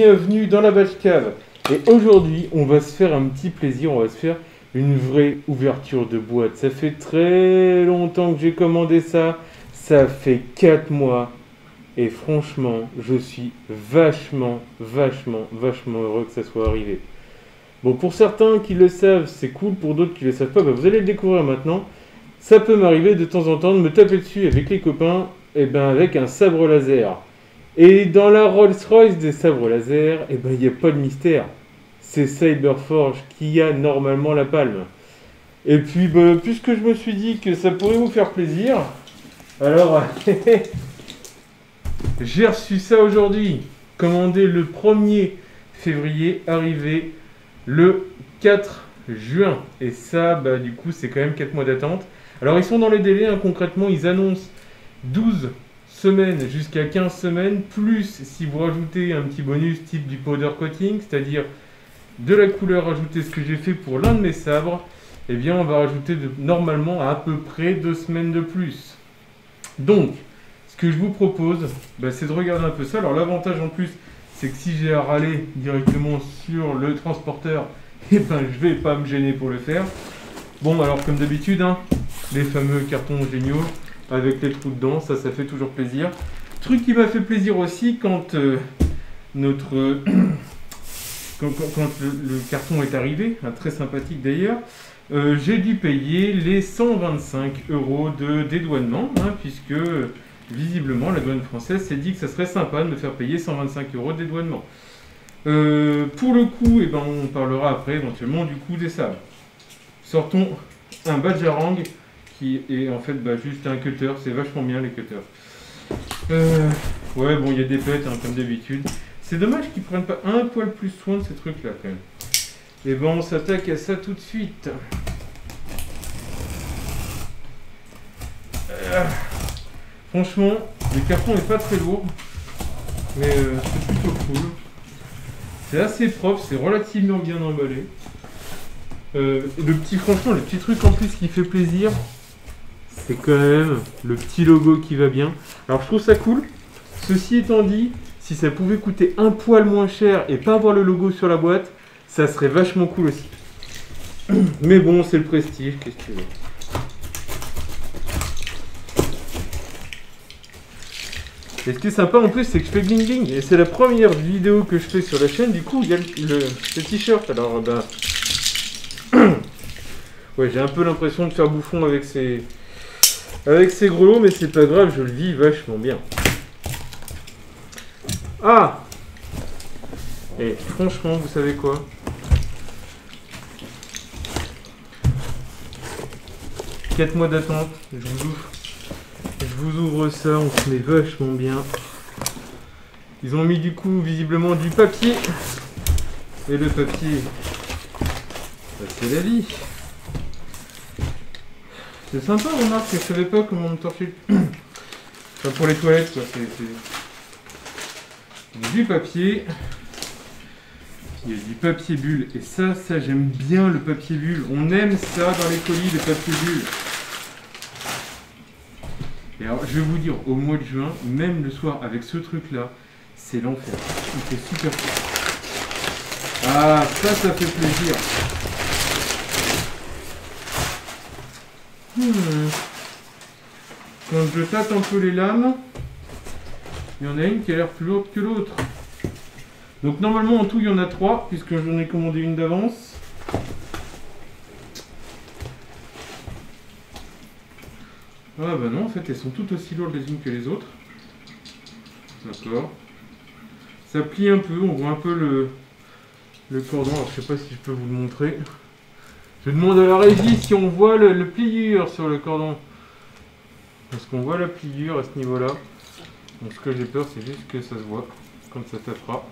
Bienvenue dans la Batch Cave. Et aujourd'hui, on va se faire un petit plaisir, on va se faire une vraie ouverture de boîte. Ça fait très longtemps que j'ai commandé ça, ça fait 4 mois. Et franchement, je suis vachement heureux que ça soit arrivé. Bon, pour certains qui le savent, c'est cool, pour d'autres qui le savent pas, bah, vous allez le découvrir maintenant. Ça peut m'arriver de temps en temps de me taper dessus avec les copains, et ben avec un sabre laser. Et dans la Rolls-Royce des sabres laser, eh ben, il n'y a pas de mystère. C'est Cyberforge qui a normalement la palme. Et puis, bah, puisque je me suis dit que ça pourrait vous faire plaisir, alors j'ai reçu ça aujourd'hui. Commandé le 1er février, arrivé le 4 juin. Et ça, bah, du coup, c'est quand même 4 mois d'attente. Alors, ils sont dans les délais, hein, concrètement, ils annoncent 12 semaines jusqu'à 15 semaines, plus si vous rajoutez un petit bonus type du powder coating, c'est-à-dire de la couleur ajoutée, ce que j'ai fait pour l'un de mes sabres, eh bien on va rajouter normalement à peu près 2 semaines de plus. Donc, ce que je vous propose, bah, c'est de regarder un peu ça. Alors l'avantage en plus, c'est que si j'ai à râler directement sur le transporteur, eh ben, je vais pas me gêner pour le faire. Bon, alors comme d'habitude, hein, les fameux cartons géniaux, avec les trous dedans, ça fait toujours plaisir. Truc qui m'a fait plaisir aussi quand le carton est arrivé, hein, très sympathique d'ailleurs, j'ai dû payer les 125 € de dédouanement, hein, puisque visiblement la douane française s'est dit que ça serait sympa de me faire payer 125 € de dédouanement. Pour le coup, eh ben, on parlera après éventuellement du coût des sabres. Sortons un Bajrang qui est en fait juste un cutter, c'est vachement bien les cutters. Ouais, bon, il y a des pets, hein, comme d'habitude. C'est dommage qu'ils prennent pas un poil plus soin de ces trucs là quand même. Et bon, on s'attaque à ça tout de suite. Franchement, le carton est pas très lourd, mais c'est plutôt cool. C'est assez propre, c'est relativement bien emballé. Franchement, le petit truc en plus qui fait plaisir, c'est quand même le petit logo qui va bien. Alors je trouve ça cool. Ceci étant dit, si ça pouvait coûter un poil moins cher et pas avoir le logo sur la boîte, ça serait vachement cool aussi. Mais bon, c'est le prestige, qu'est-ce que tu veux. Et ce qui est sympa en plus, c'est que je fais bling bling. Et c'est la première vidéo que je fais sur la chaîne. Du coup, il y a le t-shirt. Alors, bah... ouais, j'ai un peu l'impression de faire bouffon avec ces grelots, mais c'est pas grave, je le vis vachement bien. Ah! Et franchement, vous savez quoi? « 4 mois d'attente, je vous ouvre ça, on se met vachement bien. Ils ont mis du coup visiblement du papier. Et le papier, bah, c'est la vie. C'est sympa, remarque, que je savais pas comment me torcher. Enfin, pour les toilettes, quoi. C'est du papier. Il y a du papier bulle. Et ça j'aime bien le papier bulle. On aime ça dans les colis, le papier bulle. Et alors, je vais vous dire, au mois de juin, même le soir, avec ce truc-là, c'est l'enfer. Il fait super chaud. Ah, ça fait plaisir. Quand je tâte un peu les lames, il y en a une qui a l'air plus lourde que l'autre. Donc normalement en tout il y en a 3 puisque j'en ai commandé une d'avance. Ah bah non, en fait elles sont toutes aussi lourdes les unes que les autres. D'accord. Ça plie un peu, on voit un peu le cordon. Alors je sais pas si je peux vous le montrer. Je demande à la régie si on voit le pliure sur le cordon. Est-ce qu'on voit la pliure à ce niveau-là? Donc ce que j'ai peur, c'est juste que ça se voit quand ça tapera.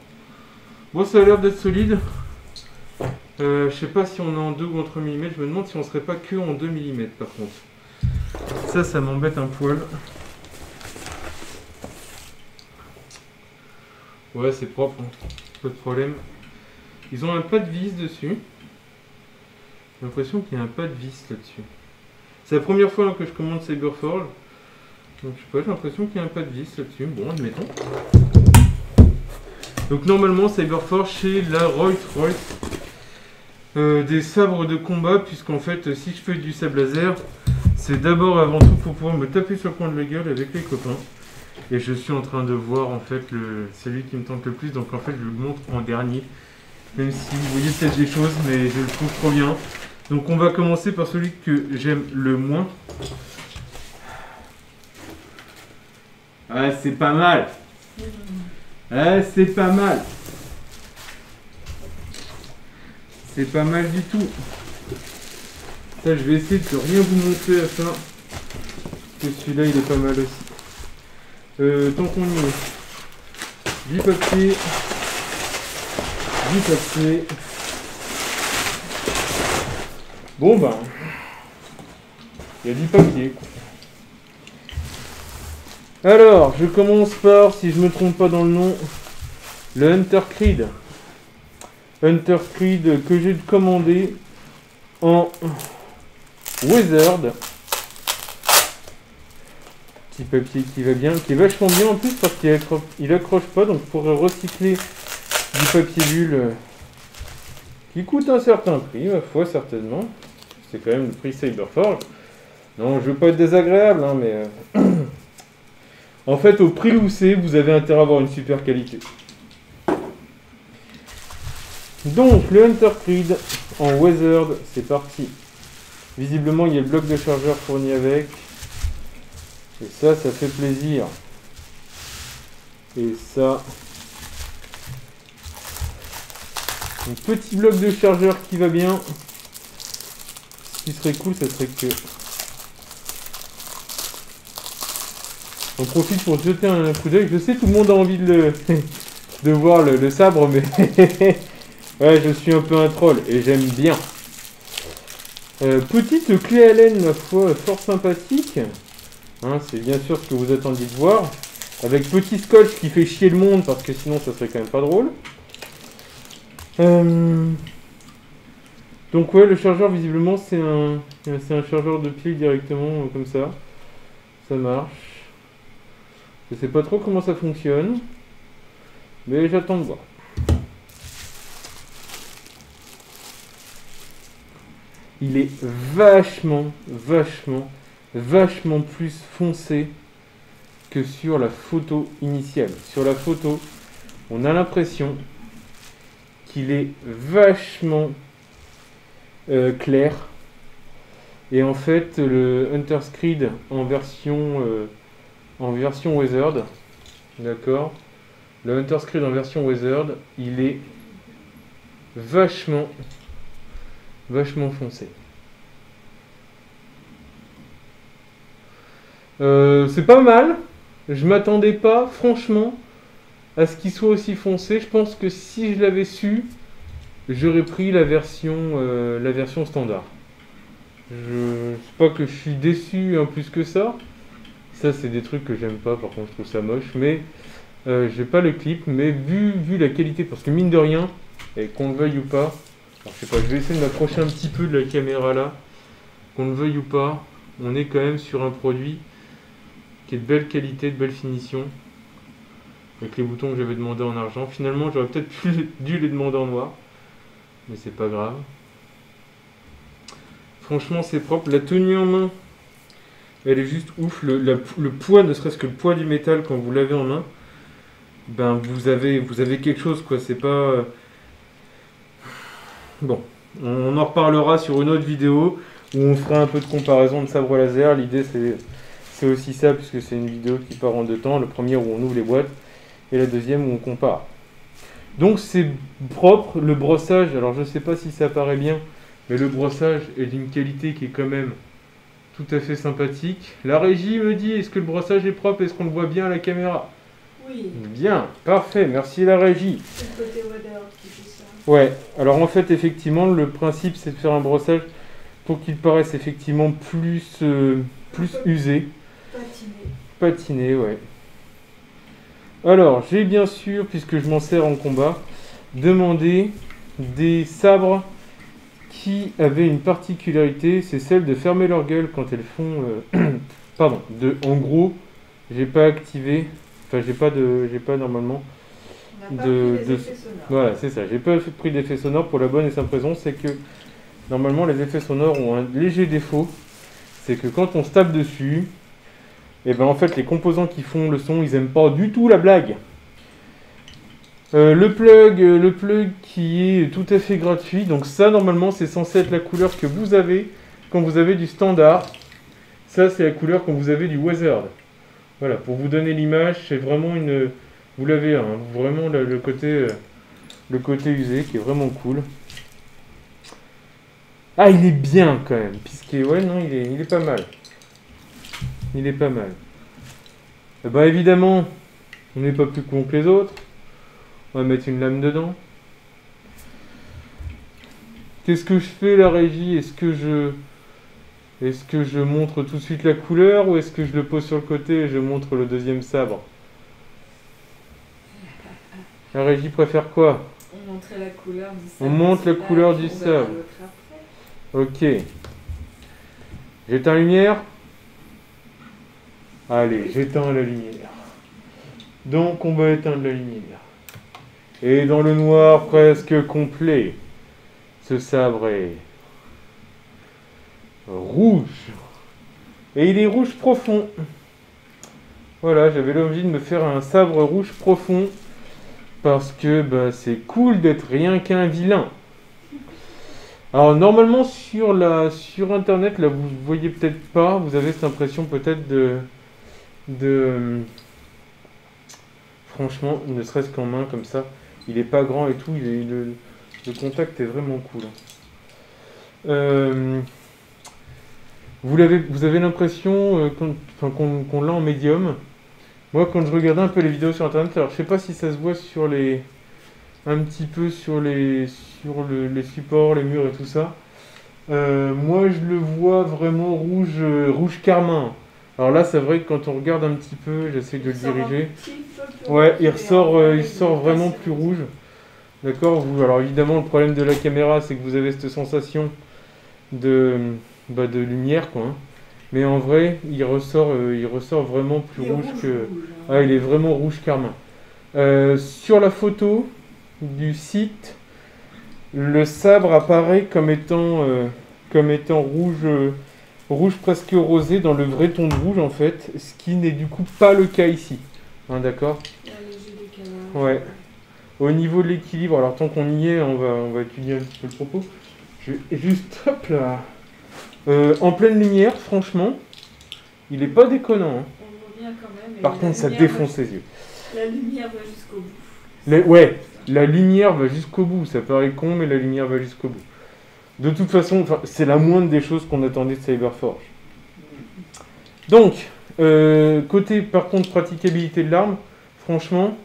Bon, ça a l'air d'être solide. Je sais pas si on est en 2 ou en 3 mm. Je me demande si on serait pas que en 2 mm par contre. Ça m'embête un poil. Ouais, c'est propre, hein. Pas de problème. Ils ont un pas de vis dessus. J'ai l'impression qu'il y a un pas de vis là-dessus. C'est la première fois que je commande Cyberforge. Donc je sais pas, j'ai l'impression qu'il y a un pas de vis là-dessus. Bon, admettons. Donc normalement Cyberforge c'est la Rolls-Royce des sabres de combat, puisqu'en fait si je fais du sabre laser, c'est d'abord avant tout pour pouvoir me taper sur le coin de la gueule avec les copains. Et je suis en train de voir en fait celui qui me tente le plus, donc en fait je le montre en dernier. Même si vous voyez peut-être des choses, mais je le trouve trop bien. Donc on va commencer par celui que j'aime le moins. Ah, c'est pas mal. Ah, c'est pas mal. C'est pas mal du tout. Ça, je vais essayer de rien vous montrer à ça. Parce que celui-là, il est pas mal aussi. Tant qu'on y est. Du papier. Du papier. Bon ben. Il y a du papier. Alors, je commence par, si je me trompe pas dans le nom, le Hunter Creed. Hunter Creed que j'ai commandé en Weathered. Petit papier qui va bien, qui est vachement bien en plus parce qu'il accroche pas, donc je pourrais recycler du papier bulle qui coûte un certain prix, ma foi certainement. C'est quand même le prix Cyberforge. Non, je veux pas être désagréable, hein, mais en fait, au prix où c'est, vous avez intérêt à avoir une super qualité. Donc, le Hunter Creed en Weathered, c'est parti. Visiblement, il y a le bloc de chargeur fourni avec. Et ça fait plaisir. Et ça... un petit bloc de chargeur qui va bien. Ce qui serait cool, ça serait que... on profite pour jeter un coup d'œil. Je sais, tout le monde a envie de voir le sabre, mais... ouais, je suis un peu un troll et j'aime bien. Petite clé Allen, ma foi, fort sympathique. Hein, c'est bien sûr ce que vous attendiez de voir. Avec petit scotch qui fait chier le monde, parce que sinon ça serait quand même pas drôle. Donc ouais, le chargeur, visiblement, c'est un chargeur de pile directement, comme ça. Ça marche. Je sais pas trop comment ça fonctionne, mais j'attends de voir. Il est vachement plus foncé que sur la photo initiale. Sur la photo, on a l'impression qu'il est vachement clair. Et en fait, le Hunter Creed en version Weathered, d'accord, le Hunter Creed en version Weathered, il est vachement foncé. C'est pas mal. Je m'attendais pas, franchement, à ce qu'il soit aussi foncé. Je pense que si je l'avais su, j'aurais pris la version standard. Je sais pas que je suis déçu plus que ça. Ça, c'est des trucs que j'aime pas, par contre, je trouve ça moche. Mais j'ai pas le clip, mais vu la qualité, parce que mine de rien, et qu'on le veuille ou pas, alors, je sais pas, je vais essayer de m'approcher un petit peu de la caméra là. Qu'on le veuille ou pas, on est quand même sur un produit qui est de belle qualité, de belle finition. Avec les boutons que j'avais demandé en argent. Finalement, j'aurais peut-être dû les demander en noir. Mais c'est pas grave. Franchement, c'est propre. La tenue en main, elle est juste ouf. Le poids, ne serait-ce que le poids du métal quand vous l'avez en main, ben vous avez quelque chose, quoi. C'est pas... Bon, on en reparlera sur une autre vidéo où on fera un peu de comparaison de sabre laser. L'idée c'est aussi ça, puisque c'est une vidéo qui part en deux temps. Le premier où on ouvre les boîtes et la deuxième où on compare. Donc c'est propre, le brossage, alors je sais pas si ça paraît bien, mais le brossage est d'une qualité qui est quand même tout à fait sympathique. La régie me dit, est-ce que le brossage est propre, est-ce qu'on le voit bien à la caméra? Oui. Bien, parfait, merci la régie. C'est le côté Weathered qui fait ça. Ouais, alors en fait effectivement le principe c'est de faire un brossage pour qu'il paraisse effectivement plus usé. Patiné, ouais. Alors j'ai bien sûr, puisque je m'en sers en combat, demandé des sabres qui avaient une particularité, c'est celle de fermer leur gueule quand elles font... en gros, j'ai pas activé, enfin j'ai pas normalement On n'a pas pris les effets sonores. Voilà, c'est ça. J'ai pas pris d'effet sonore pour la bonne et simple raison, c'est que normalement les effets sonores ont un léger défaut. C'est que quand on se tape dessus, et ben en fait les composants qui font le son, ils aiment pas du tout la blague. Le plug qui est tout à fait gratuit. Donc ça normalement c'est censé être la couleur que vous avez quand vous avez du standard. Ça c'est la couleur quand vous avez du Wizard. Voilà, pour vous donner l'image, c'est vraiment une... Vous l'avez, hein, vraiment le côté usé qui est vraiment cool. Ah, il est bien quand même, puisque ouais, non, il est pas mal. Il est pas mal. Et bah évidemment, on n'est pas plus con que les autres. On va mettre une lame dedans. Qu'est-ce que je fais la régie? Est-ce que je montre tout de suite la couleur ou est-ce que je le pose sur le côté et je montre le deuxième sabre? La régie préfère quoi? On montrait la couleur du sabre. On montre la couleur du sabre. Ok. J'éteins la lumière. Allez, j'éteins la lumière. Donc on va éteindre la lumière. Et dans le noir presque complet, ce sabre est rouge. Et il est rouge profond. Voilà, j'avais l'envie de me faire un sabre rouge profond. Parce que bah, c'est cool d'être rien qu'un vilain. Alors normalement sur internet, là vous voyez peut-être pas, vous avez cette impression peut-être de franchement, ne serait-ce qu'en main comme ça, il est pas grand et tout, le contact est vraiment cool. Vous avez l'impression qu'on l'a en médium. Moi quand je regardais un peu les vidéos sur internet, alors je sais pas si ça se voit un petit peu sur les supports, les murs et tout ça. Moi je le vois vraiment rouge carmin. Alors là c'est vrai que quand on regarde un petit peu, j'essaie de le diriger. Ouais, il sort vraiment plus rouge. D'accord. Alors évidemment le problème de la caméra c'est que vous avez cette sensation de lumière quoi. Hein. Mais en vrai il ressort vraiment plus rouge que... Ah, il est vraiment rouge carmin. Sur la photo du site, le sabre apparaît comme étant rouge presque rosé dans le vrai ton de rouge en fait, ce qui n'est du coup pas le cas ici. Hein, d'accord? Ouais. Au niveau de l'équilibre, alors tant qu'on y est, on va étudier un petit peu le propos. Je vais juste, hop là. En pleine lumière, franchement, il est pas déconnant. Hein. On voit bien quand même. Par contre, ça défonce les yeux. La lumière va jusqu'au bout. Ouais, la lumière va jusqu'au bout. Ça paraît con, mais la lumière va jusqu'au bout. De toute façon, c'est la moindre des choses qu'on attendait de Cyberforge. Donc, côté par contre praticabilité de l'arme, franchement,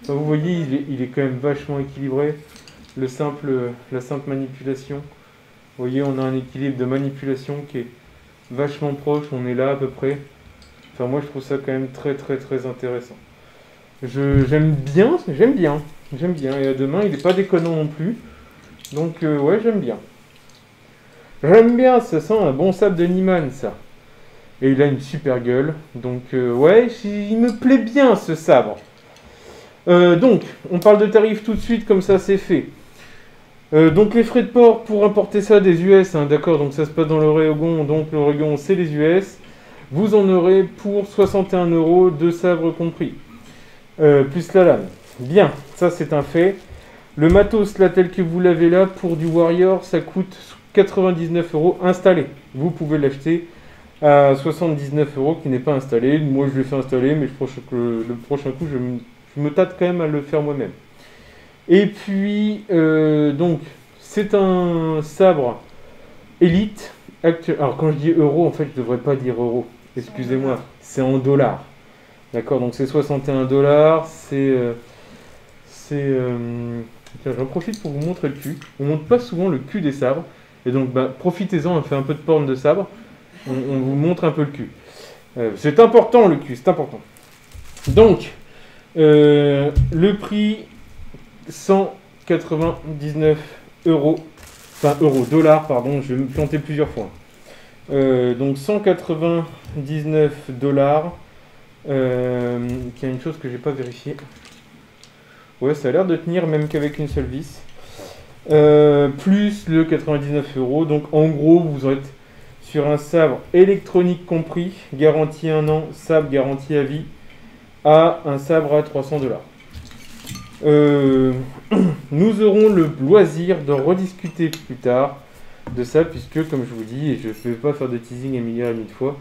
vous voyez, il est quand même vachement équilibré. La simple manipulation. Vous voyez, on a un équilibre de manipulation qui est vachement proche. On est là à peu près. Enfin, moi, je trouve ça quand même très très très intéressant. J'aime bien. Et à deux mains, il n'est pas déconnant non plus. Donc, ouais, j'aime bien. Ça sent un bon sabre de Niemann, ça. Et il a une super gueule. Donc, ouais, il me plaît bien, ce sabre. Donc, on parle de tarifs tout de suite, comme ça, c'est fait. Donc, les frais de port pour importer ça des US, hein, d'accord, donc ça se passe dans l'Oregon. Donc, l'Oregon, c'est les US. Vous en aurez pour 61 €, 2 sabres compris. Plus la lame. Bien, ça, c'est un fait. Le matos, là, tel que vous l'avez là, pour du Warrior, ça coûte 99 € installé. Vous pouvez l'acheter à 79 € qui n'est pas installé. Moi, je l'ai fait installer, mais je pense que le prochain coup, je me tâte quand même à le faire moi-même. Et puis, donc, c'est un sabre élite. Alors, quand je dis euro, en fait, je ne devrais pas dire euro. Excusez-moi, c'est en dollars. D'accord, donc c'est 61 $. Tiens, j'en profite pour vous montrer le cul. On montre pas souvent le cul des sabres. Et donc, profitez-en, on fait un peu de porn de sabre. On vous montre un peu le cul. C'est important le cul, c'est important. Donc, le prix 199 €. Enfin, dollars, pardon, je vais me planter plusieurs fois. Donc 199 $. Qu'il y a une chose que j'ai pas vérifiée. Ouais, ça a l'air de tenir même qu'avec une seule vis. Plus le 99 €. Donc en gros, vous êtes sur un sabre électronique compris, garantie 1 an, sabre garantie à vie, à un sabre à 300 $. Nous aurons le loisir de rediscuter plus tard de ça, puisque comme je vous dis, et je ne vais pas faire de teasing 1,5 milliard de fois,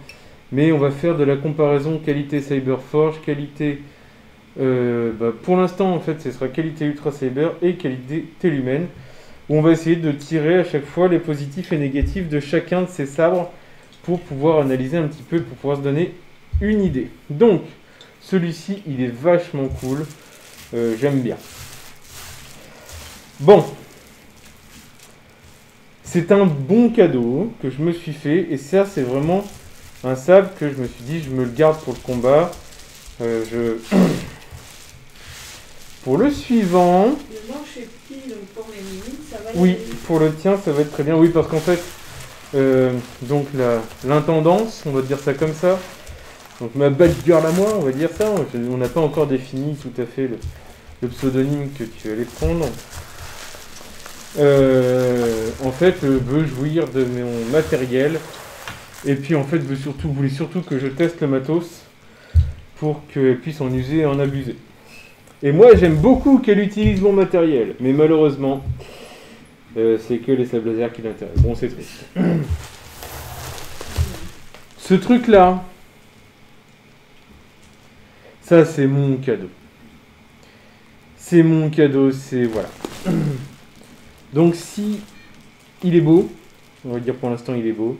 mais on va faire de la comparaison qualité Cyberforge, qualité... pour l'instant, en fait, ce sera qualité Ultra Cyber et qualité Tellumen, où on va essayer de tirer à chaque fois les positifs et négatifs de chacun de ces sabres pour pouvoir analyser un petit peu, pour pouvoir se donner une idée. Donc, celui-ci, il est vachement cool. J'aime bien. Bon. C'est un bon cadeau que je me suis fait. Et ça, c'est vraiment un sabre que je me suis dit, je me le garde pour le combat. Pour le suivant... Le manche est petit, donc pour mes limites, ça va y Oui, aller. pour le tien, ça va être très bien. Oui, parce qu'en fait, donc l'intendance, on va dire ça comme ça. Donc ma bad girl à moi, on va dire ça. On n'a pas encore défini tout à fait le pseudonyme que tu allais prendre. En fait, veut jouir de mon matériel. Et puis en fait, voulait surtout que je teste le matos pour qu'elle puisse en user et en abuser. Et moi, j'aime beaucoup qu'elle utilise mon matériel. Mais malheureusement, c'est que les sables laser qui l'intéressent. Bon, c'est triste. Ce truc-là, ça, c'est mon cadeau. C'est mon cadeau, c'est... Voilà. Donc, si il est beau, on va dire pour l'instant, il est beau,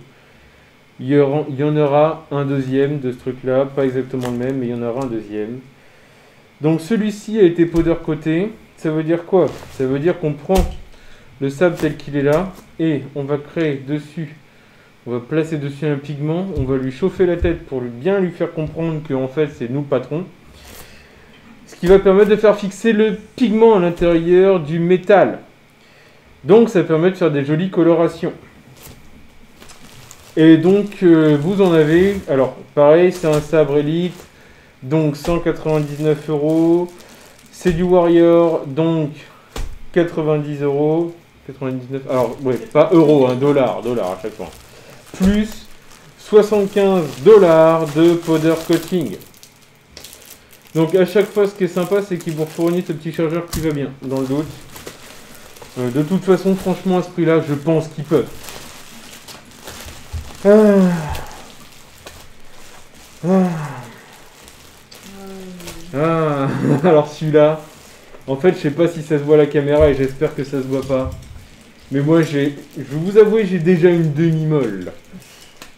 il y en aura un deuxième de ce truc-là. Pas exactement le même, mais il y en aura un deuxième. Donc, celui-ci a été powder coaté. Ça veut dire quoi? Ça veut dire qu'on prend le sable tel qu'il est là et on va créer dessus... On va placer dessus un pigment, on va lui chauffer la tête pour bien lui faire comprendre qu'en fait c'est nous le patron. Ce qui va permettre de faire fixer le pigment à l'intérieur du métal. Donc ça permet de faire des jolies colorations. Et donc vous en avez, alors pareil c'est un sabre élite, donc 199 €. C'est du Warrior, donc 90 €. 99, alors ouais, pas euros, hein, dollars à chaque fois. Plus 75 $ de powder coating. Donc à chaque fois, ce qui est sympa, c'est qu'ils vous fournissent ce petit chargeur qui va bien, dans le doute. De toute façon, franchement, à ce prix-là, je pense qu'ils peuvent. Alors celui-là, en fait, je sais pas si ça se voit à la caméra et j'espère que ça se voit pas. Mais moi, je vais vous avouer, j'ai déjà une demi-molle.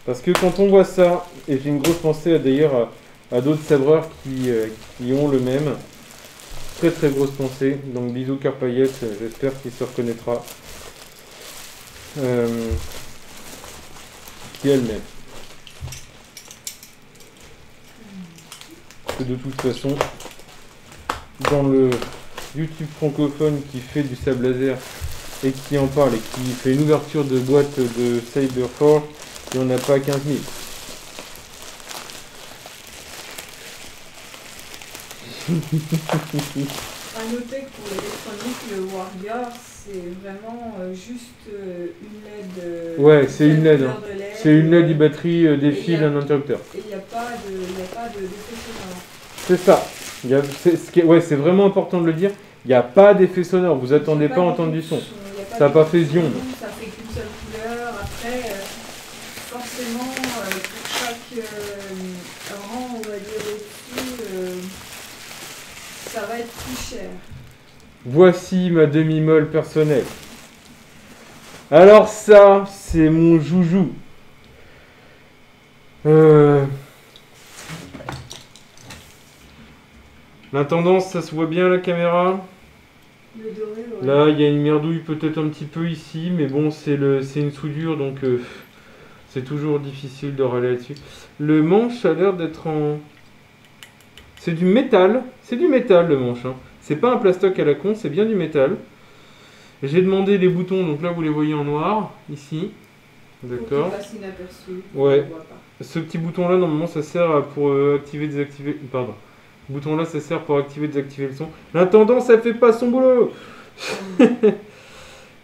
Parce que quand on voit ça, et j'ai une grosse pensée d'ailleurs à d'autres sabreurs qui ont le même. Très très grosse pensée. Donc bisous Carpaillette, j'espère qu'il se reconnaîtra. Qui a le même. Que de toute façon, dans le YouTube francophone qui fait du sable laser et qui en parle et qui fait une ouverture de boîte de Cyberforge, il n'y en a pas 15 000. À noter que pour l'électronique, le Warrior, c'est vraiment juste une LED. Ouais, c'est une LED. couleur de LED. C'est une LED, une batterie, des fils, un interrupteur. Et il n'y a pas d'effet sonore. C'est ça. Ouais, c'est vraiment important de le dire. Il n'y a pas d'effet sonore. Vous attendez pas à entendre du son. Ça n'a pas fait zion. Ça fait qu'une seule couleur. Après, forcément, pour chaque rang, on va dire au-dessus, ça va être plus cher. Voici ma demi-molle personnelle. Alors ça, c'est mon joujou. L'intendance, ça se voit bien la caméra. Le doré, ouais. Là, il y a une merdouille peut-être un petit peu ici, mais bon, c'est une soudure, donc c'est toujours difficile de râler là-dessus. Le manche a l'air d'être en... C'est du métal le manche. Hein. C'est pas un plastoc à la con, c'est bien du métal. J'ai demandé les boutons, donc là vous les voyez en noir, ici. D'accord. Pour qu'il passe inaperçu. Ouais. On le voit pas. Ce petit bouton là, normalement, ça sert pour activer, désactiver... Pardon. Ce bouton-là, ça sert pour activer et désactiver le son. L'intendant, ça fait pas son boulot.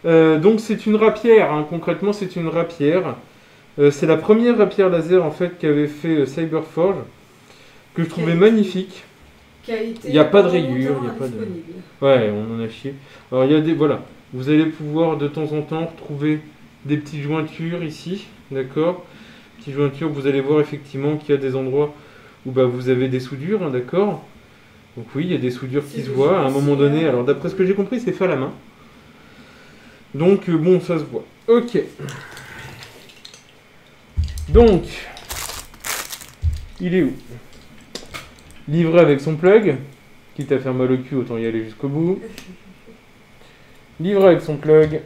Donc c'est une rapière, hein. Concrètement c'est une rapière. C'est la première rapière laser en fait qu'avait fait Cyberforge, que je trouvais magnifique. Il n'y a pas de rayures, il y a pas de... Ouais, on en a chié. Alors il y a des... Voilà, vous allez pouvoir de temps en temps retrouver des petites jointures ici, d'accord. Petites jointures, vous allez voir effectivement qu'il y a des endroits où bah, vous avez des soudures, hein, d'accord. Donc oui, il y a des soudures qui se voient à un moment donné. Alors d'après ce que j'ai compris, c'est fait à la main. Donc bon, ça se voit. Ok. Donc, il est où? Livré avec son plug. Quitte à faire mal au cul, autant y aller jusqu'au bout. Livré avec son plug.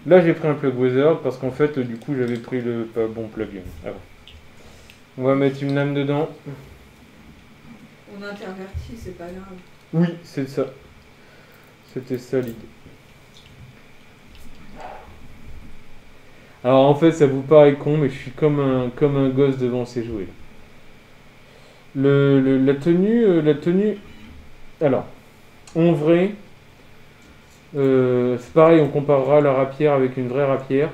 Là, j'ai pris un plug Wizard parce qu'en fait, du coup, j'avais pris le pas bon plug. Ah bon. On va mettre une lame dedans. On intervertit, c'est pas grave. Oui, c'est ça. C'était ça l'idée. Alors en fait, ça vous paraît con, mais je suis comme un gosse devant ses jouets. La tenue. Alors, en vrai, c'est pareil, on comparera la rapière avec une vraie rapière.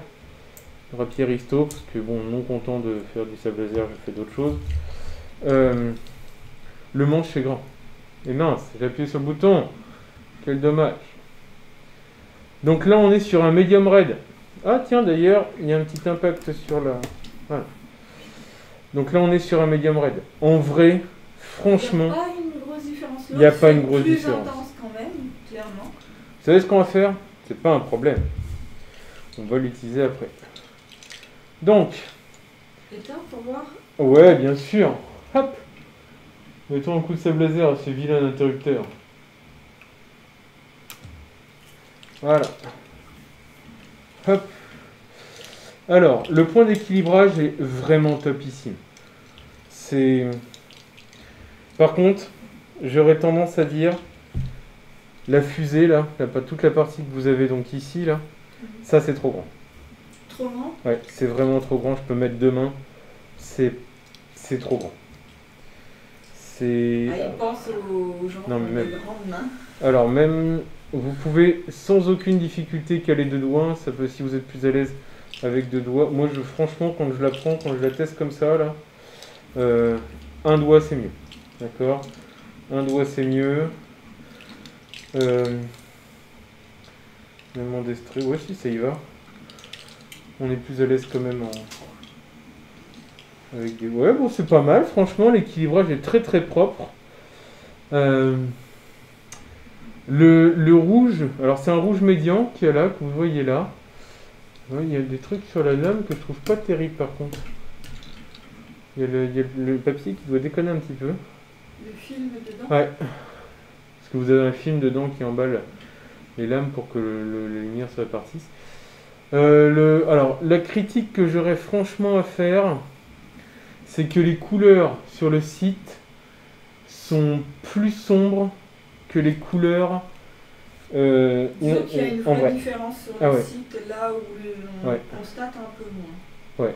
Rapière histo, parce que bon, non content de faire du sable laser, je fais d'autres choses. Le manche est grand. Et mince, j'ai appuyé sur le bouton. Quel dommage. Donc là, on est sur un medium raid. Ah tiens, d'ailleurs, il y a un petit impact sur la... Voilà. Donc là, on est sur un medium raid. En vrai, franchement... Il n'y a pas une grosse différence. Il n'y a pas une grosse différence. Plus intense quand même, clairement. Vous savez ce qu'on va faire? C'est pas un problème. On va l'utiliser après. Donc... Éteins pour voir. Ouais, bien sûr. Hop. Mettons un coup de sable laser à ce vilain interrupteur. Voilà. Hop. Alors, le point d'équilibrage est vraiment topissime. C'est... Par contre, j'aurais tendance à dire, la fusée là, toute la partie que vous avez donc ici là, ça c'est trop grand. Trop grand? Ouais, c'est vraiment trop grand, je peux mettre deux mains. C'est trop grand. C'est... Ah, il pense aux gens qui ont des grandes mains. Alors même, vous pouvez sans aucune difficulté caler deux doigts, ça peut si vous êtes plus à l'aise avec deux doigts. Moi franchement quand je la prends, quand je la teste comme ça là, un doigt c'est mieux. D'accord? Un doigt c'est mieux. Même en destrait, ouais si ça y va. On est plus à l'aise quand même avec des... Ouais bon c'est pas mal, franchement l'équilibrage est très très propre. Le rouge, alors c'est un rouge médian qu'il y a là, que vous voyez là. Ouais, il y a des trucs sur la lame que je trouve pas terrible par contre. Il y a le papier qui doit déconner un petit peu. Le film dedans? Ouais. Parce que vous avez un film dedans qui emballe les lames pour que la lumière se répartisse. Alors, la critique que j'aurais franchement à faire, c'est que les couleurs sur le site sont plus sombres que les couleurs Disons qu'il y a une vraie différence sur le ouais. site, là où on Ouais. constate un peu moins. Ouais.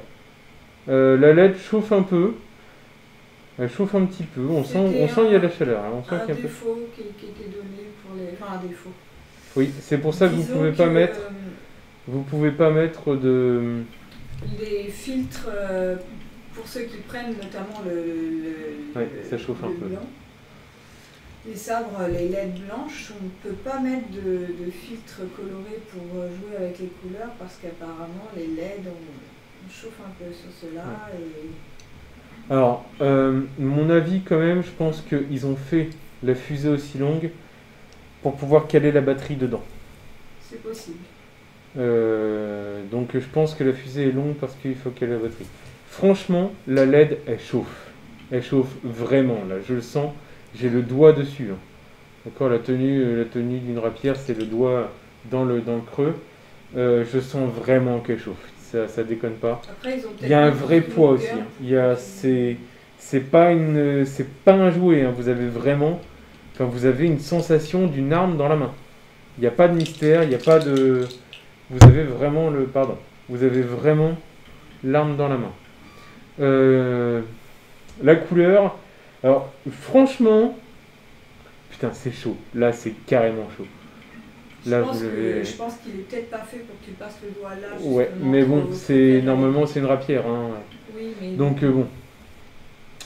La LED chauffe un peu. Elle chauffe un petit peu. On sent qu'il y a de la chaleur. Hein. On sent Un qu'il y a un peu... défaut qui était donné pour les... Enfin, un défaut. Oui, c'est pour ça que vous pouvez pas mettre... Vous pouvez pas mettre de... Les filtres, pour ceux qui prennent notamment ça chauffe un peu. blanc, les sabres, les LED blanches, on ne peut pas mettre de filtre coloré pour jouer avec les couleurs parce qu'apparemment les LED, on chauffe un peu sur cela. Ouais. Et... Alors, mon avis quand même, je pense qu'ils ont fait la fusée aussi longue pour pouvoir caler la batterie dedans. C'est possible. Donc je pense que la fusée est longue parce qu'il faut caler la batterie. Franchement, la LED, elle chauffe. Elle chauffe vraiment, là, je le sens. J'ai le doigt dessus. Hein. D'accord, la tenue d'une rapière, c'est le doigt dans le creux. Je sens vraiment qu'elle chauffe. Ça déconne pas. Après, il y a un vrai poids aussi. Hein. C'est pas un jouet. Hein. Vous avez vraiment, vous avez une sensation d'une arme dans la main. Il n'y a pas de mystère. Il n'y a pas de. Vous avez vraiment Vous avez vraiment l'arme dans la main. La couleur. Alors, franchement, putain, c'est chaud. Là, c'est carrément chaud. Là, vous avez... Je pense qu'il est peut-être pas fait pour que tu passes le doigt là. Ouais, mais bon, c'est normalement c'est une rapière. Hein. Oui, mais... Donc bon.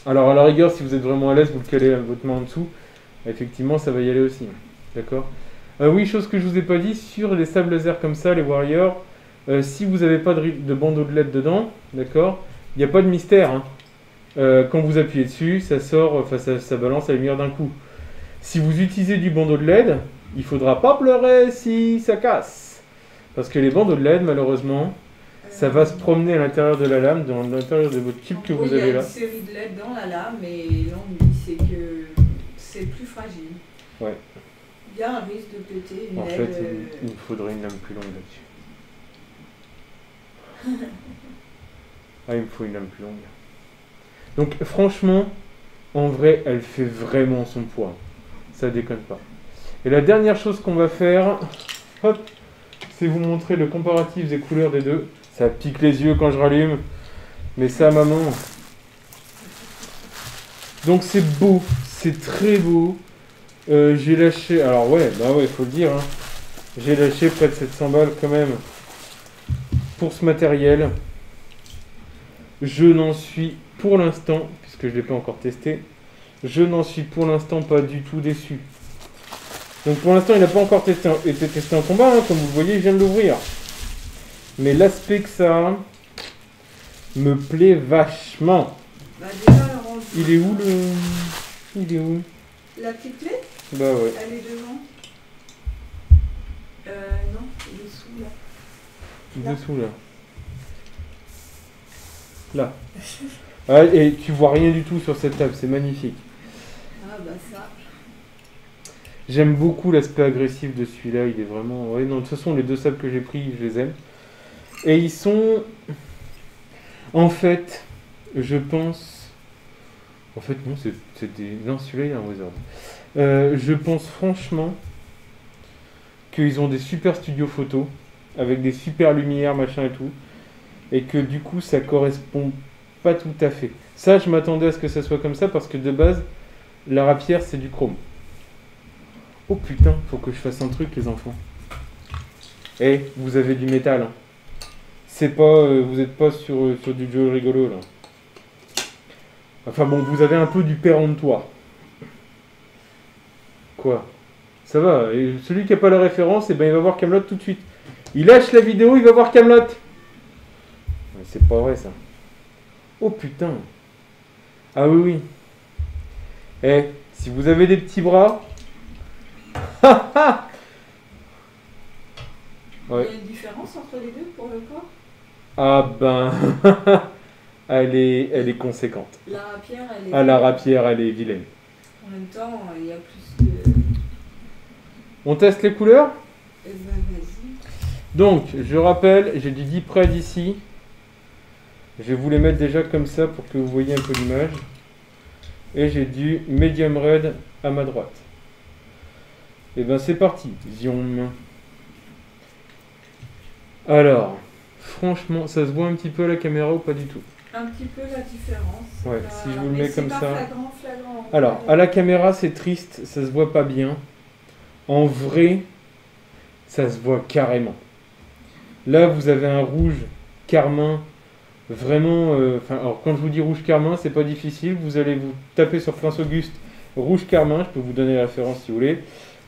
Alors à la rigueur, si vous êtes vraiment à l'aise, vous le calez votre main en dessous. Effectivement, ça va y aller aussi. D'accord. Oui, chose que je vous ai pas dit, sur les sables laser comme ça, les Warriors, si vous n'avez pas de bandeau de LED dedans, d'accord, il n'y a pas de mystère. Hein. Quand vous appuyez dessus, ça sort, enfin ça balance la lumière d'un coup. Si vous utilisez du bandeau de LED, il faudra pas pleurer si ça casse. Parce que les bandeaux de LED, malheureusement, ça va se promener à l'intérieur de la lame, dans l'intérieur de votre tube que vous avez là. Il y a une série de LED dans la lame et l'ennui, c'est que c'est plus fragile. Ouais. Il y a un risque de péter une En LED. fait, il me faudrait une lame plus longue là-dessus. Ah, il me faut une lame plus longue. Donc, franchement, en vrai, elle fait vraiment son poids. Ça déconne pas. Et la dernière chose qu'on va faire, hop, c'est vous montrer le comparatif des couleurs des deux. Ça pique les yeux quand je rallume, mais ça, maman. Donc c'est beau, c'est très beau. J'ai lâché, alors ouais, faut le dire, hein. J'ai lâché près de 700 balles quand même pour ce matériel. Je n'en suis pour l'instant, puisque je ne l'ai pas encore testé, je n'en suis pour l'instant pas du tout déçu. Donc pour l'instant, il n'a pas encore été testé en combat, hein, comme vous le voyez, je viens de l'ouvrir. Mais l'aspect que ça a me plaît vachement. Bah déjà, le rendu. Il est où le... Il est où? La petite clé? Bah ouais. Elle est devant. Non, il est dessous là. Dessous là. Là. Ah, et tu vois rien du tout sur cette table, c'est magnifique. Ah bah ça. J'aime beaucoup l'aspect agressif de celui-là, il est vraiment... Ouais, non, de toute façon, les deux sables que j'ai pris, je les aime. Et ils sont... En fait, je pense... En fait, non, c'est des... Non, celui-là, il y a un Wizard. Je pense franchement qu'ils ont des super studios photos, avec des super lumières, machin et tout, et que du coup, ça correspond pas tout à fait. Ça, je m'attendais à ce que ça soit comme ça, parce que de base, la rapière, c'est du chrome. Oh putain, faut que je fasse un truc, les enfants. Eh, vous avez du métal. Hein. C'est pas, vous êtes pas sur du jeu rigolo là. Enfin bon, vous avez un peu du péremptoire. Quoi? Ça va. Et celui qui a pas la référence, eh ben il va voir Kaamelott tout de suite. Il lâche la vidéo, il va voir Kaamelott. C'est pas vrai ça. Oh putain. Ah oui oui. Eh, si vous avez des petits bras. Ouais. Il y a une différence entre les deux pour le corps? Ah ben, elle est conséquente. La rapière, elle est... Ah, la rapière, elle est vilaine. En même temps, il y a plus de... On teste les couleurs? Eh ben, vas-y. Donc, je rappelle, j'ai du 10 près d'ici. Je vais vous les mettre déjà comme ça pour que vous voyez un peu l'image. Et j'ai du medium red à ma droite. Et ben c'est parti. Zion. Alors, franchement, ça se voit un petit peu à la caméra ou pas du tout? Un petit peu la différence. Ouais, si je vous le mets comme ça. Flagrant. Alors, à la caméra, c'est triste, ça se voit pas bien. En vrai, ça se voit carrément. Là, vous avez un rouge carmin, vraiment... alors, quand je vous dis rouge carmin, c'est pas difficile. Vous allez vous taper sur Prince Auguste, rouge carmin. Je peux vous donner la référence si vous voulez.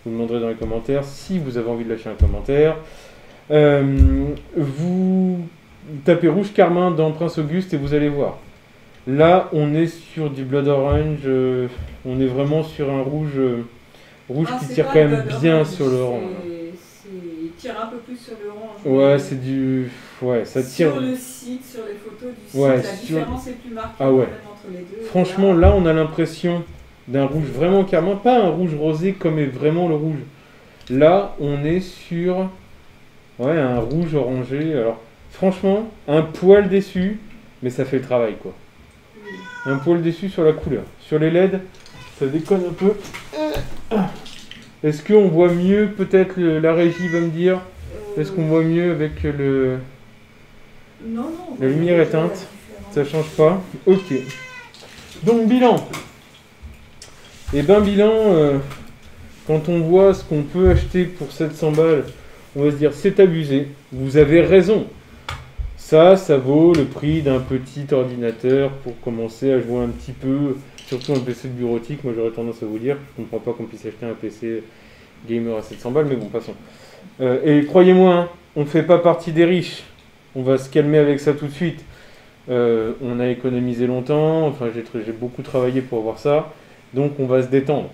Vous me demanderez dans les commentaires si vous avez envie de lâcher un commentaire. Vous tapez rouge carmin dans Prince Auguste et vous allez voir. Là, on est sur du blood orange. On est vraiment sur un rouge... Rouge qui tire quand même bien sur le orange. Il tire un peu plus sur le orange. Ouais, c'est du... Ouais, ça tire... Sur le site, sur les photos du site, ouais, la différence est plus marquée ah ouais. entre les deux. Franchement, là, on a l'impression d'un rouge vraiment carrément, pas un rouge rosé comme est vraiment le rouge. Là, on est sur... Ouais, un rouge orangé. Alors, franchement, un poil déçu, mais ça fait le travail, quoi. Oui. Un poil déçu sur la couleur. Sur les LED, ça déconne un peu. Est-ce qu'on voit mieux? Peut-être la régie va me dire. Est-ce qu'on voit mieux avec le... Non. La lumière éteinte. Ça change pas. Ok. Donc bilan. Et ben bilan, quand on voit ce qu'on peut acheter pour 700 balles, on va se dire c'est abusé. Vous avez raison. Ça vaut le prix d'un petit ordinateur pour commencer à jouer un petit peu, surtout un PC de bureautique. Moi j'aurais tendance à vous dire, je comprends pas qu'on puisse acheter un PC gamer à 700 balles, mais bon, passons. Et croyez-moi, hein, on ne fait pas partie des riches. On va se calmer avec ça tout de suite. On a économisé longtemps, enfin j'ai beaucoup travaillé pour avoir ça, donc on va se détendre.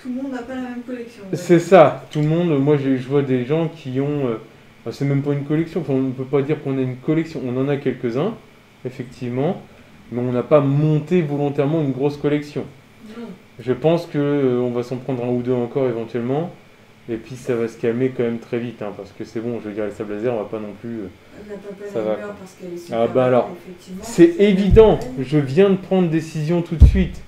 Tout le monde n'a pas la même collection. C'est ça, tout le monde, moi je vois des gens qui ont, c'est même pas une collection, enfin, on ne peut pas dire qu'on a une collection, on en a quelques-uns, effectivement, mais on n'a pas monté volontairement une grosse collection. Non. Je pense que on va s'en prendre un ou deux encore éventuellement, et puis ça va se calmer quand même très vite, hein, parce que c'est bon, je veux dire les sables laser, on va pas non plus... Elle n'a pas ça va. parce qu'elle est super Ah bah alors, belle, effectivement. c'est évident, je viens de prendre décision tout de suite.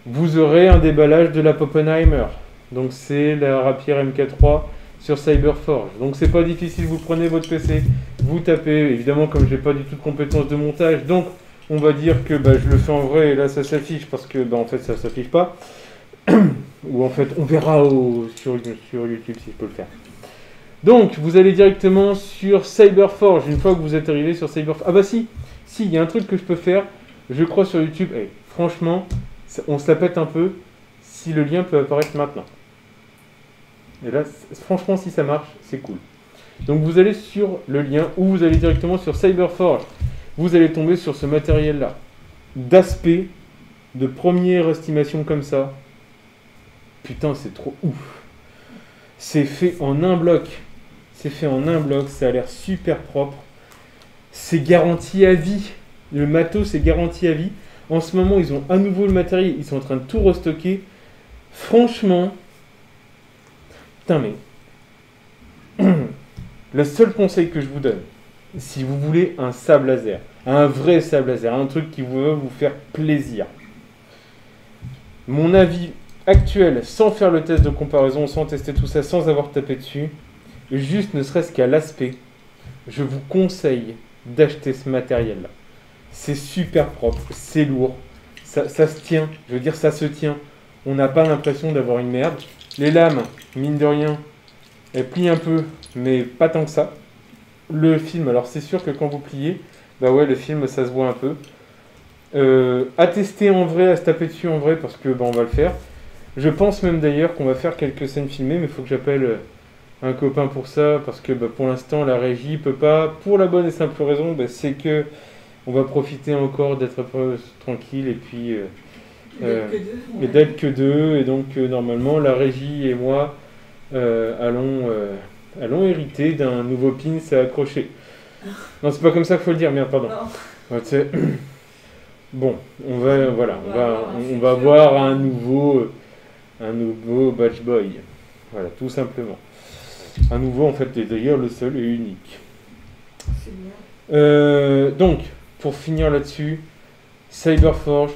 Vous aurez un déballage de la Poppenheimer. Donc c'est la rapière MK3 sur Cyberforge. Donc c'est pas difficile, vous prenez votre PC, vous tapez, évidemment comme j'ai pas du tout de compétences de montage, donc on va dire que je le fais en vrai et là ça s'affiche parce que en fait ça s'affiche pas. Ou en fait on verra sur YouTube si je peux le faire. Donc vous allez directement sur Cyberforge, une fois que vous êtes arrivé sur Cyberforge. Ah bah si, il y a un truc que je peux faire, je crois sur YouTube, franchement, on se la pète un peu si le lien peut apparaître maintenant. Et là, franchement, si ça marche, c'est cool. Donc vous allez sur le lien ou vous allez directement sur Cyberforge. Vous allez tomber sur ce matériel-là. D'aspect, de première estimation comme ça. Putain, c'est trop ouf. C'est fait en un bloc. Ça a l'air super propre. C'est garanti à vie. Le matos est garanti à vie. En ce moment, ils ont à nouveau le matériel. Ils sont en train de tout restocker. Franchement, putain mais... Le seul conseil que je vous donne, si vous voulez un sable laser, un vrai sable laser, un truc qui va vous faire plaisir, mon avis actuel, sans faire le test de comparaison, sans tester tout ça, sans avoir tapé dessus, juste ne serait-ce qu'à l'aspect, je vous conseille d'acheter ce matériel-là. C'est super propre, c'est lourd, ça se tient, je veux dire ça se tient. On n'a pas l'impression d'avoir une merde. Les lames, mine de rien, elles plient un peu, mais pas tant que ça. Le film, alors c'est sûr que quand vous pliez, le film ça se voit un peu. À tester en vrai, à se taper dessus en vrai, parce que on va le faire. Je pense même d'ailleurs qu'on va faire quelques scènes filmées, mais il faut que j'appelle un copain pour ça, parce que pour l'instant la régie peut pas, pour la bonne et simple raison, c'est que on va profiter encore d'être un peu tranquille, et puis d'être que deux, et donc normalement la régie et moi allons hériter d'un nouveau pins à accrocher. Non, c'est pas comme ça qu'il faut le dire, merde, pardon. Bon, on va avoir un nouveau Batch Boy. Voilà, tout simplement. Un nouveau, en fait, d'ailleurs le seul et unique. C'est bien. Donc, pour finir là-dessus, Cyberforge,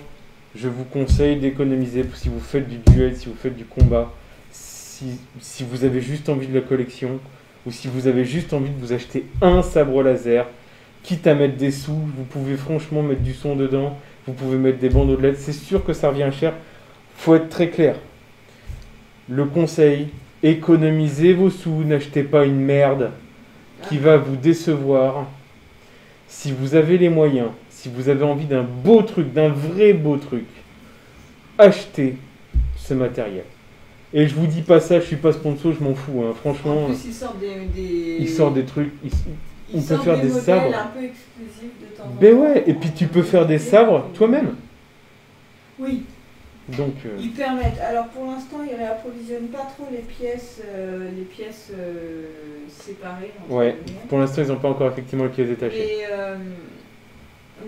je vous conseille d'économiser si vous faites du duel, si vous faites du combat, si vous avez juste envie de la collection, ou si vous avez juste envie de vous acheter un sabre laser, quitte à mettre des sous, vous pouvez franchement mettre du son dedans, vous pouvez mettre des bandeaux de LED, c'est sûr que ça revient cher, faut être très clair. Le conseil, économisez vos sous, n'achetez pas une merde qui va vous décevoir. Si vous avez les moyens, si vous avez envie d'un beau truc, d'un vrai beau truc, achetez ce matériel. Et je vous dis pas ça, je suis pas sponsor, je m'en fous, hein. Franchement. En plus, ils sortent ils sortent des trucs, on peut faire des sabres. Un peu exclusifs de temps en temps. Ben ouais, et puis tu peux faire des sabres toi-même. Oui. Donc. Ils permettent. Alors pour l'instant, ils réapprovisionnent pas trop les pièces séparées. Ouais. Pour l'instant, ils n'ont pas encore effectivement les pièces détachées.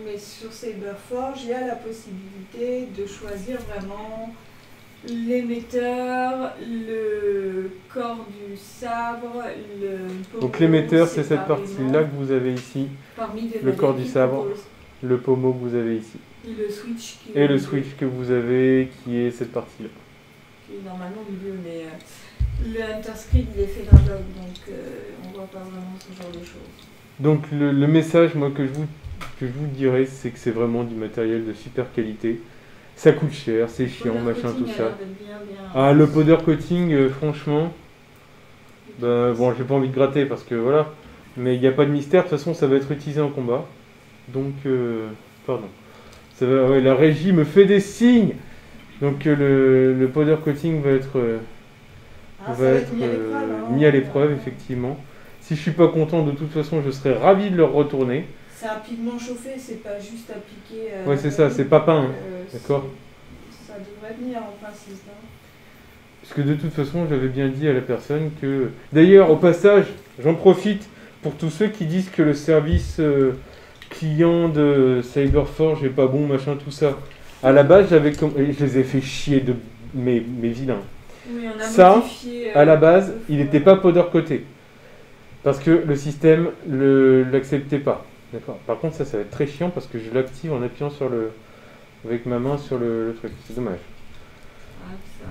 Mais sur Cyberforge, il y a la possibilité de choisir vraiment l'émetteur, le corps du sabre, le pommeau. Donc l'émetteur, c'est cette partie-là que vous avez ici. Le corps du sabre, le pommeau que vous avez ici. Et le switch que vous avez, qui est cette partie-là. Qui est normalement au milieu, mais le Hunter Screen, il est fait d'un log, donc on voit pas vraiment ce genre de choses. Donc le message, moi, que je vous dirais, c'est que c'est vraiment du matériel de super qualité. Ça coûte cher, c'est chiant, machin, tout ça. Ah, le powder coating, franchement, bah, bon, j'ai pas envie de gratter parce que voilà, mais il n'y a pas de mystère, de toute façon, ça va être utilisé en combat. Donc, pardon. Ça va, ouais, la régie me fait des signes. Donc, le powder coating va être, mis à l'épreuve, effectivement. Si je suis pas content, de toute façon, je serais ravi de le retourner. C'est un pigment chauffé, c'est pas juste appliqué. Ouais, c'est ça, c'est pas peint, hein. D'accord. Ça devrait venir en principe. Hein. Parce que de toute façon, j'avais bien dit à la personne que... D'ailleurs, au passage, j'en profite pour tous ceux qui disent que le service client de Cyberforge est pas bon, machin, tout ça. À la base, je les ai fait chier de mes vilains. Oui, on a ça, modifié, à la base, il n'était pas powder coaté. Parce que le système l'acceptait pas. D'accord. Par contre, ça va être très chiant parce que je l'active en appuyant avec ma main sur le truc. C'est dommage.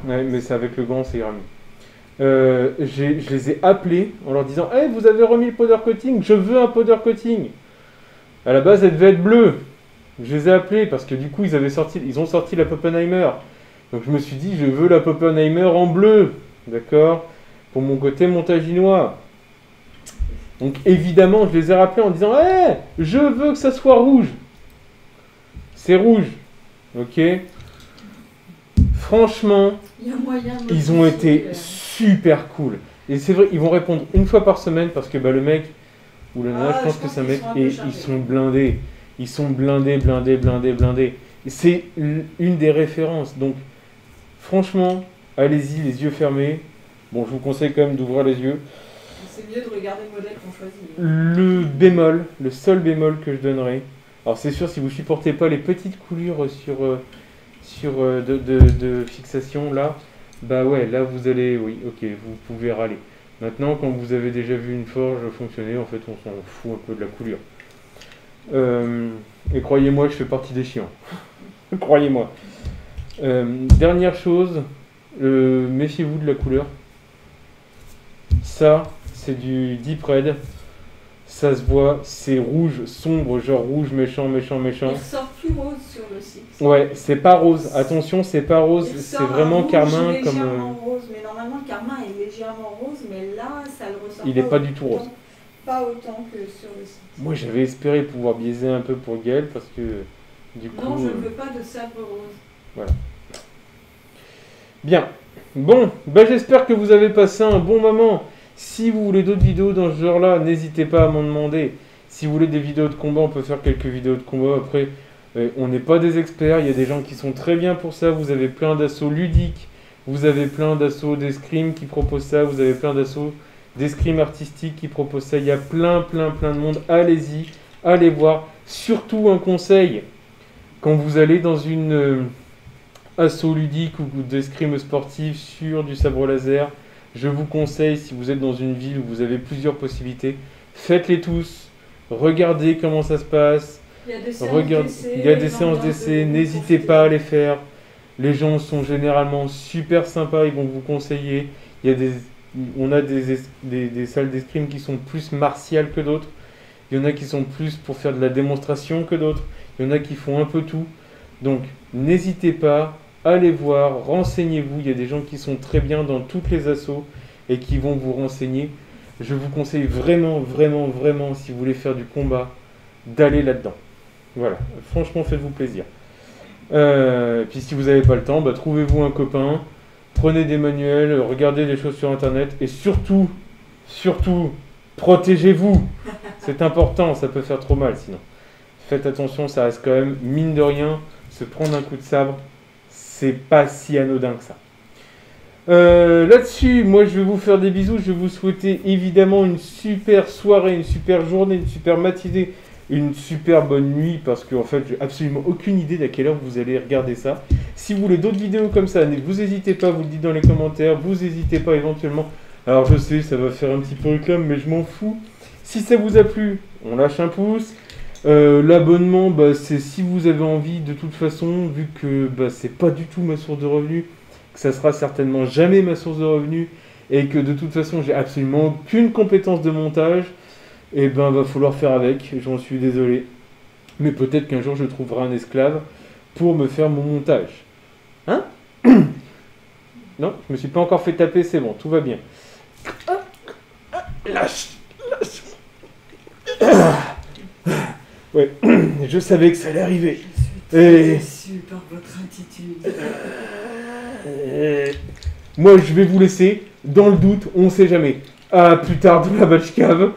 Ouais, mais c'est avec le gant, c'est ira mieux. Je les ai appelés en leur disant hey, vous avez remis le powder coating, je veux un powder coating. À la base, elle devait être bleue. Je les ai appelés parce que du coup, ils ont sorti la Poppenheimer. Donc je me suis dit, je veux la Poppenheimer en bleu. D'accord. Pour mon côté montaginois. Donc évidemment, je les ai rappelés en disant hey, je veux que ça soit rouge. C'est rouge. Ok. Franchement, ils ont été super cool. Et c'est vrai, ils vont répondre une fois par semaine parce que bah, le mec, ou le nana, je pense que c'est un mec, et ils sont blindés. Ils sont blindés. Et c'est une des références. Donc, franchement, allez-y, les yeux fermés. Bon, je vous conseille quand même d'ouvrir les yeux. C'est mieux de regarder le modèle qu'on choisit. Le bémol, le seul bémol que je donnerai. Alors, c'est sûr, si vous supportez pas les petites coulures de fixation là, bah ouais, là vous allez, oui, ok, vous pouvez râler. Maintenant, quand vous avez déjà vu une forge fonctionner, en fait, on s'en fout un peu de la coulure. Et croyez-moi, je fais partie des chiants. Croyez-moi. Dernière chose, méfiez-vous de la couleur. Ça, c'est du Deep Red. Ça se voit, c'est rouge sombre, genre rouge méchant. Il ressort plus rose sur le site. Ouais, c'est pas rose. Attention, c'est pas rose, c'est vraiment carmin comme. Légèrement rose, mais normalement le carmin est légèrement rose, mais là ça le ressort. Il est pas du tout rose. Pas autant que sur le site. Moi, j'avais espéré pouvoir biaiser un peu pour Gaël parce que du coup. Non, je ne veux pas de sabre rose. Voilà. Bien. Bon, bah j'espère que vous avez passé un bon moment. Si vous voulez d'autres vidéos dans ce genre-là, n'hésitez pas à m'en demander. Si vous voulez des vidéos de combat, on peut faire quelques vidéos de combat. Après, on n'est pas des experts. Il y a des gens qui sont très bien pour ça. Vous avez plein d'assauts ludiques. Vous avez plein d'assauts d'escrime qui proposent ça. Vous avez plein d'assauts d'escrime artistique qui proposent ça. Il y a plein de monde. Allez-y, allez voir. Surtout un conseil. Quand vous allez dans une assaut ludique ou d'escrime sportive sur du sabre laser, je vous conseille, si vous êtes dans une ville où vous avez plusieurs possibilités, faites-les tous, regardez comment ça se passe, il y a des séances d'essai, n'hésitez pas à les faire. Les gens sont généralement super sympas, ils vont vous conseiller. On a des salles d'escrime qui sont plus martiales que d'autres, il y en a qui sont plus pour faire de la démonstration que d'autres, il y en a qui font un peu tout. Donc n'hésitez pas, allez voir, renseignez-vous, il y a des gens qui sont très bien dans toutes les assos et qui vont vous renseigner. Je vous conseille vraiment, si vous voulez faire du combat, d'aller là-dedans. Voilà, franchement, faites-vous plaisir. Puis si vous n'avez pas le temps, bah, trouvez-vous un copain, prenez des manuels, regardez des choses sur internet et surtout, protégez-vous. C'est important, ça peut faire trop mal sinon. Faites attention, ça reste quand même, mine de rien, se prendre un coup de sabre, c'est pas si anodin que ça. Là-dessus, moi je vais vous faire des bisous, je vais vous souhaiter évidemment une super soirée, une super journée, une super matinée, une super bonne nuit, parce qu'en fait j'ai absolument aucune idée d'à quelle heure vous allez regarder ça. Si vous voulez d'autres vidéos comme ça, vous n'hésitez pas, vous le dites dans les commentaires, vous n'hésitez pas éventuellement. Alors je sais, ça va faire un petit peu réclame, mais je m'en fous. Si ça vous a plu, on lâche un pouce. L'abonnement, bah, c'est si vous avez envie, de toute façon, vu que bah, c'est pas du tout ma source de revenus, que ça sera certainement jamais ma source de revenus, et que de toute façon j'ai absolument aucune compétence de montage, et ben va falloir faire avec, j'en suis désolé. Mais peut-être qu'un jour je trouverai un esclave pour me faire mon montage. Hein? Non, je me suis pas encore fait taper, c'est bon, tout va bien. Lâche, lâche. Ouais, je savais que ça allait arriver. Je suis très déçu par votre attitude. Moi, je vais vous laisser. Dans le doute, on sait jamais. À plus tard dans la Batchcave.